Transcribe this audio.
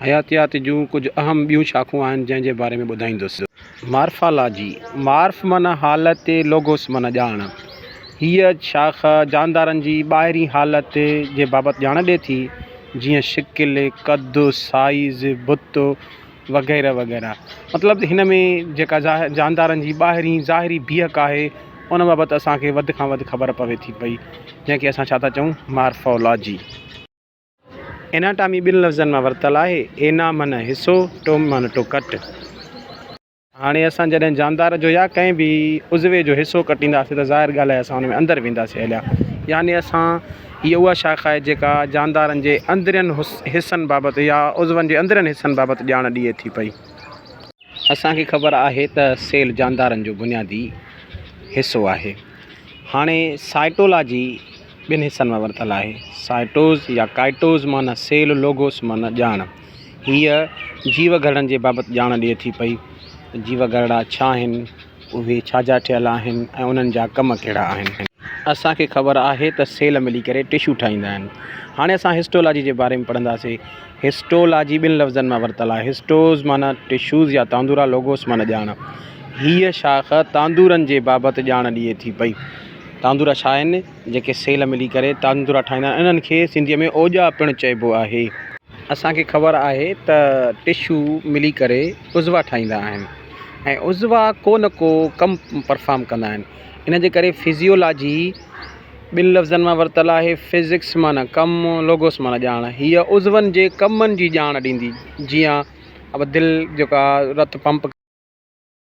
हयातियात जूं कुझु अहम ॿियूं शाख़ूं आहिनि जंहिंजे बारे में ॿुधाईंदुसि। मार्फालॉजी, मार्फ माना हालत, लोगोस माना ॼाण। हीअ शाख़ जानदारनि जी ॿाहिरीं हालत जे बाबति ॼाण ॾिए थी, जीअं शिकिल, कद, साइज़, बुत वग़ैरह वग़ैरह। मतिलबु हिन में जेका जानदारनि जी ॿाहिरीं ज़ाहिरी बीहक आहे उन बाबति असांखे वधि खां वधि ख़बर पवे थी पई, जंहिंखे असां छा था चऊं, मार्फोलॉजी। एनाटॉमी ॿिनि लफ़्ज़नि मां वरितलु आहे। एना माना हिसो, टोम माना टो कट। हाणे असां जॾहिं जानदार जो या कंहिं बि उज़वे जो हिसो कटींदासीं त ज़ाहिर ॻाल्हि आहे असां हुन में अंदरि वेंदासीं हलिया, यानी असां हीअ उहा शाख़ आहे जेका जानदारनि जे अंदरनि हिसनि बाबति या उज़वनि जे अंदरनि हिसनि बाबति ॼाण ॾिए थी पई। असांखे ख़बर आहे त सेल जानदारनि जो बुनियादी हिसो आहे। हाणे साइटोलॉजी ॿिनि हिसनि मां वरितलु आहे। साइटोज़ या काइटोज़ माना सेल, लोगोस माना ॼाण। हीअ जीव घरनि जे बाबति ॼाण ॾिए थी पई। जीव घरड़ा छा आहिनि, उहे छाजा ठहियल आहिनि ऐं उन्हनि जा कम कहिड़ा आहिनि। असांखे ख़बर आहे त सेल मिली करे टिशू ठाहींदा आहिनि। हाणे असां हिस्टोलॉजी जे बारे में पढ़ंदासीं। हिस्टोलॉजी ॿिनि लफ़्ज़नि मां वरितलु आहे। हिस्टोज़ माना टिशूज़ या तांदुरा, लोगोस माना ॼाण। हीअ शाख़ तांदुरनि जे बाबति ॼाण ॾिए थी पई। तांदुरा छा आहिनि, जेके सेल मिली करे तांदुरा ठाहींदा आहिनि, इन्हनि खे सिंधीअ में ओॼा पिणु चइबो आहे। असांखे ख़बर आहे त टिशू मिली करे उज़वा ठाहींदा आहिनि ऐं उज़वा को न को कमु परफॉर्म कंदा आहिनि। इन जे करे फिज़ियोलॉजी ॿिनि लफ़्ज़नि मां वरितलु आहे। फिज़िक्स माना कमु, लोगोस माना ॼाण। हीअ उज़वनि जे कमनि जी ॼाण ॾींदी, जीअं अब दिलि जेका रत पंप